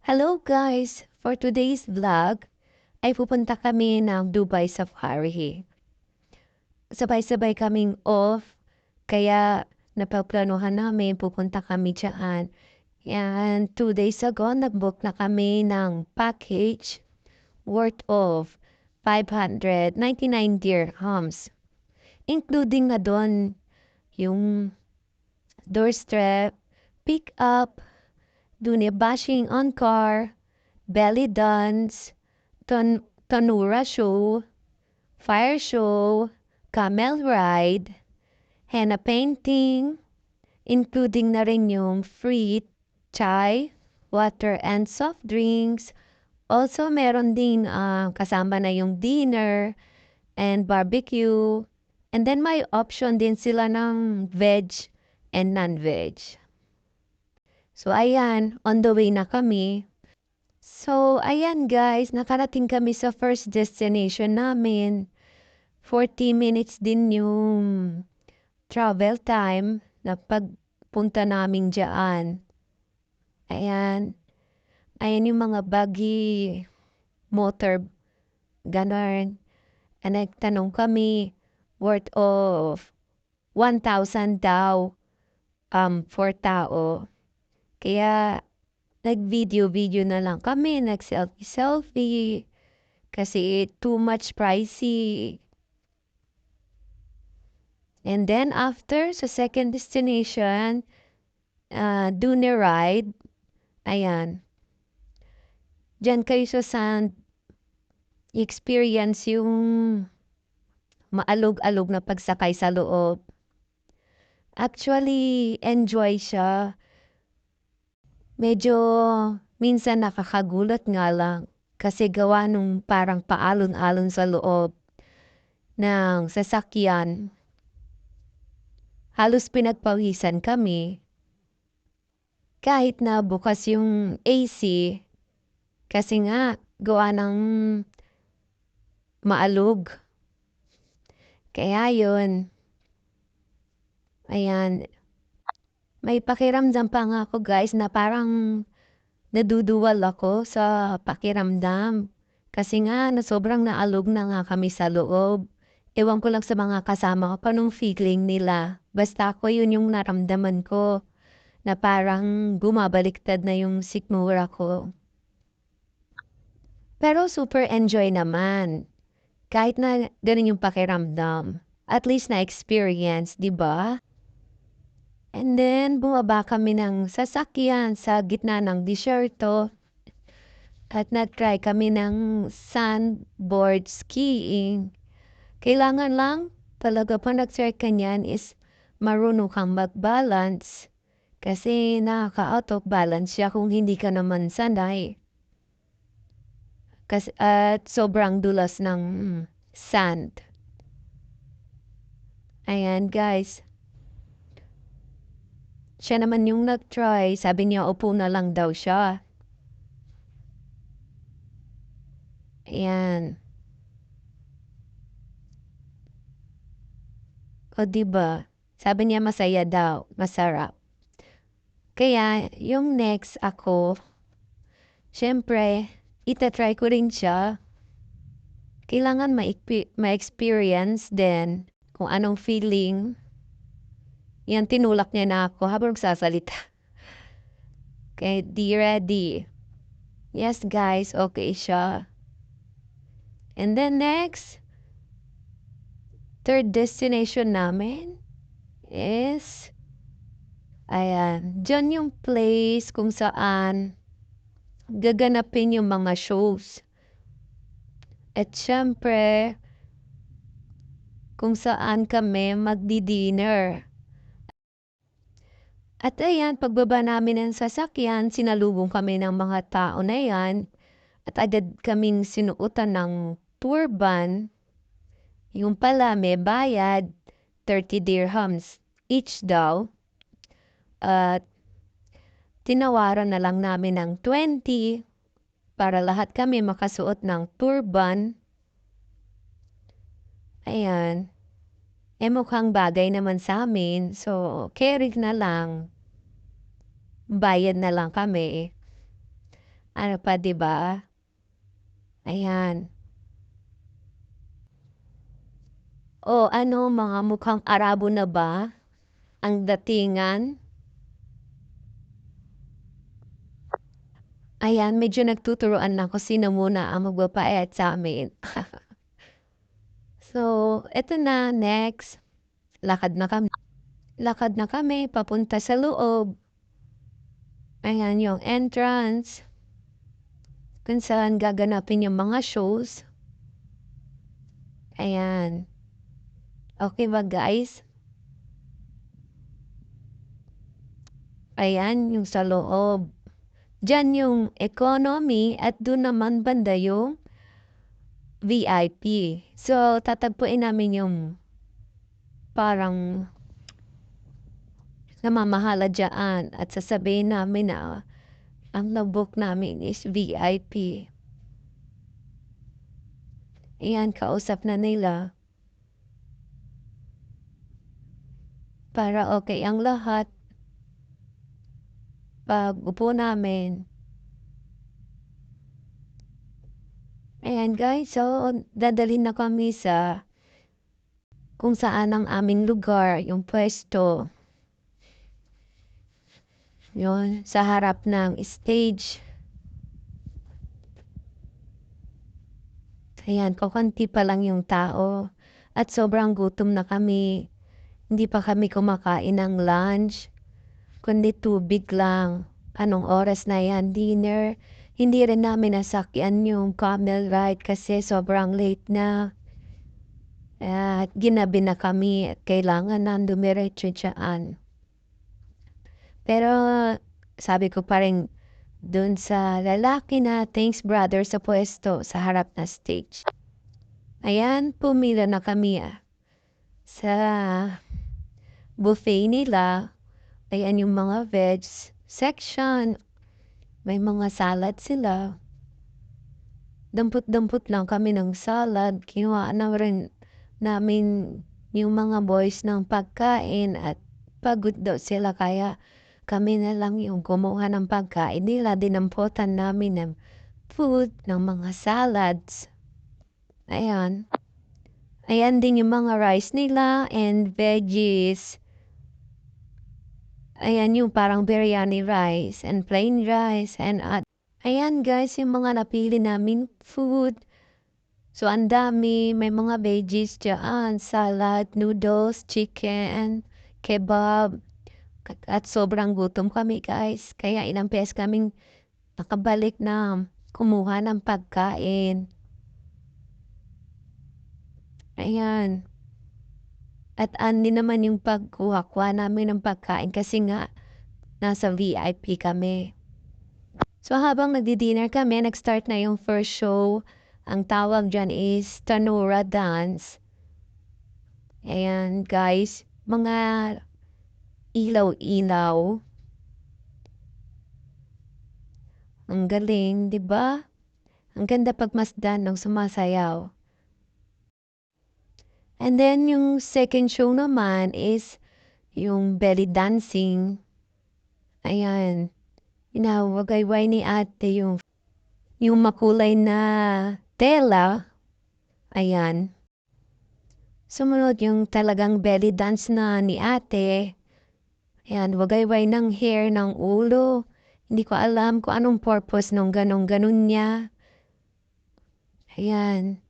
Hello guys! For today's vlog, ay pupunta kami ng Dubai Safari. Sabay-sabay kaming off, kaya napaplanuhan namin pupunta kami dyan. And 2 days ago, nag-book na kami ng package worth of 599 dirhams. Including na doon yung doorstep, pick up, dune bashing on car, belly dance, tanura show, fire show, camel ride, henna painting, including na rin yung free chai, water and soft drinks. Also, meron din kasama na yung dinner and barbecue. And then may option din sila ng veg and non-veg. So, ayan, on the way na kami. So, ayan guys, nakarating kami sa first destination namin. 40 minutes din yung travel time na pagpunta namin dyan. Ayan. Ayan yung mga buggy, motor, ganon. And nagtanong kami, worth of 1,000 daw for tao. Kaya nag-video na lang kami, nag-selfie-selfie. Kasi too much pricey. And then after, sa second destination, Dune Ride. Ayan. Diyan kayo sa sand, experience yung maalog-alog na pagsakay sa loob. Actually, enjoy siya. Medyo minsan nakakagulat nga lang kasi gawa nung parang paalon-alon sa loob ng sasakyan. Halos pinagpawisan kami. Kahit na bukas yung AC, kasi nga gawa ng maalog. Kaya yun. Ayan. May pakiramdam pa nga ako guys na parang naduduwal ako sa pakiramdam. Kasi nga na sobrang naalog na nga kami sa loob. Ewan ko lang sa mga kasama ko panong feeling nila. Basta ako yun yung naramdaman ko na parang bumabaliktad na yung sikmura ko. Pero super enjoy naman. Kahit na ganun yung pakiramdam. At least na-experience, di ba? And then, bumaba kami ng sasakyan sa gitna ng disyerto. At nag-try kami ng sandboard skiing. Kailangan lang talaga pa nag-try ka niyan is marunong kang mag-balance. Kasi nakaka-out of balance siya kung hindi ka naman sanay. Kasi, at sobrang dulas ng sand. Ayan guys. Siya naman yung nag-try. Sabi niya upo na lang daw siya. Ayan. O diba? Sabi niya masaya daw. Masarap. Kaya yung next ako, syempre, itatry ko rin siya. Kailangan ma-experience din kung anong feeling. Yan, tinulak niya na ako habang nagsasalita. Okay, ready? Yes, guys, okay siya. And then next, third destination namin is, ayan, dyan yung place kung saan gaganapin yung mga shows. At syempre, kung saan kami magdi-dinner. At ayan, pagbaba namin ng sasakyan, sinalubong kami ng mga tao na yan at agad kaming sinuotan ng turban. Yung pala may bayad, 30 dirhams each daw. At tinawaran na lang namin ng 20 para lahat kami makasuot ng turban. Ayan. Mukhang bagay naman sa amin. So, carry na lang. Bayad na lang kami. Ano pa, 'di ba? Ayan. O ano, mga mukhang Arabo na ba ang datingan? Ayan, medyo nagtuturuan na kung sino muna ang magpapayat sa'min. So, eto na, next, lakad na kami. Lakad na kami papunta sa loob. Ayan yung entrance kung saan gaganapin yung mga shows. Ayan. Okay ba, guys? Ayan yung sa loob. Diyan yung economy at dun naman banda yung VIP. So, tatagpuin namin yung parang namamahala diyaan at sasabihin namin na ang na-book namin is VIP. Ayan, kausap na nila para okay ang lahat. Pag-upo namin. Ayan guys, so dadalhin na kami sa kung saan ang aming lugar, yung puwesto. Yun, sa harap ng stage. Ayan, kokonti pa lang yung tao at sobrang gutom na kami. Hindi pa kami kumakain ng lunch, kundi tubig lang. Anong oras na yan? Dinner. Hindi rin namin nasakyan yung camel ride kasi sobrang late na. At ginabi na kami at kailangan na dumiretso diyaan. Pero sabi ko pa rin dun sa lalaki na thanks brother sa puwesto sa harap na stage. Ayan, pumila na kami sa buffet nila. Ayan yung mga veg section. May mga salad sila. Dampot-dampot lang kami ng salad. Kinuha na rin namin yung mga boys ng pagkain at pagod daw sila kaya kami na lang yung kumuha ng pagkain nila. Dinamputan namin ng food, ng mga salads. Ayan. Ayan din yung mga rice nila and veggies. Ayan yung parang biryani rice and plain rice and ayan guys yung mga napili namin food. So ang dami, may mga veggies diyaan, salad, noodles, chicken, kebab. At sobrang gutom kami guys. Kaya ilang beses kaming nakabalik na kumuha ng pagkain. Ayan. At ani naman yung pagkuha-kuha namin ng pagkain kasi nga nasa VIP kami. So habang nagdi-dinner kami, nag-start na yung first show. Ang tawag diyan is Tanura Dance. Ayan guys, mga ilaw-ilaw. Ang galing, 'di ba? Ang ganda pagmasdan ng sumasayaw. And then yung second show naman is yung belly dancing. Ayan, inawagayway ni ate yung makulay na tela. Ayan. Sumunod yung talagang belly dance na ni ate. Ayan, wagayway ng hair ng ulo. Hindi ko alam kung anong purpose nung ganun niya. Ayan.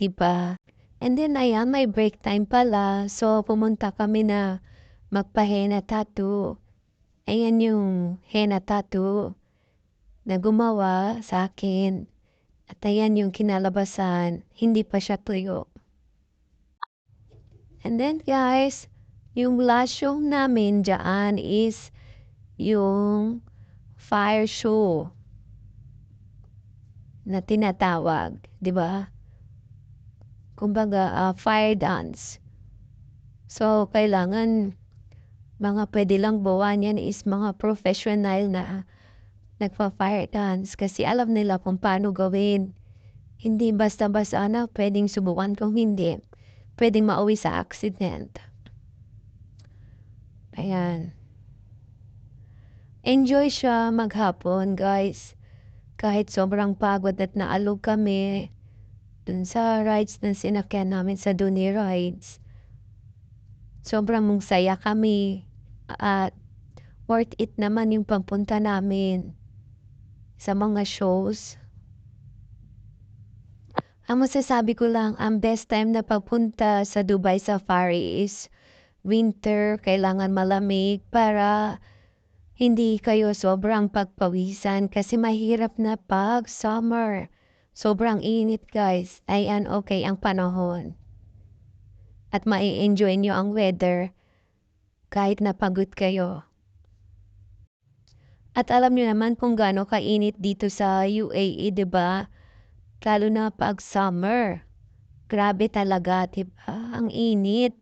Diba? And then ayan, may break time pala. So pumunta kami na magpa-henna tattoo. Ayan yung henna tattoo na gumawa sa akin. At ayan yung kinalabasan, hindi pa siya tuyo. And then guys, yung last show namin dyan is yung fire show na tinatawag, 'di ba? Kumbaga, fire dance. So, kailangan mga pwede lang buwan yan is mga professional na nagfa-fire dance kasi alam nila kung paano gawin. Hindi basta-basta na pwedeng subukan kung hindi. Pwedeng mauwi sa accident. Ayan. enjoy siya maghapon, guys. Kahit sobrang pagod at naalog kami dun sa rides na sinakyan namin sa Duni Rides. Sobrang saya kami at worth it naman yung pagpunta namin sa mga shows. Ang masasabi ko lang, ang best time na pagpunta sa Dubai Safari is winter, kailangan malamig para hindi kayo sobrang pagpawisan kasi mahirap na 'pag summer. Sobrang init, guys. Ayan, okay ang panahon at ma-e-enjoy niyo ang weather kahit na pagod kayo. At alam niyo naman kung gaano kainit dito sa UAE, 'di ba? Lalo na 'pag summer. Grabe talaga, 'di ba? Ang init.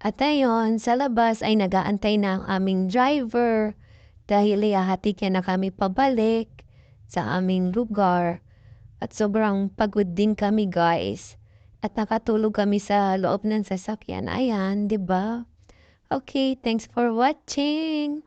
At ayun, sa labas ay nag-aantay na ang aming driver dahil ihahatid niya na kami pabalik sa aming lugar. At sobrang pagod din kami, guys. At nakatulog kami sa loob ng sasakyan. Ayan, 'di ba? Okay, thanks for watching.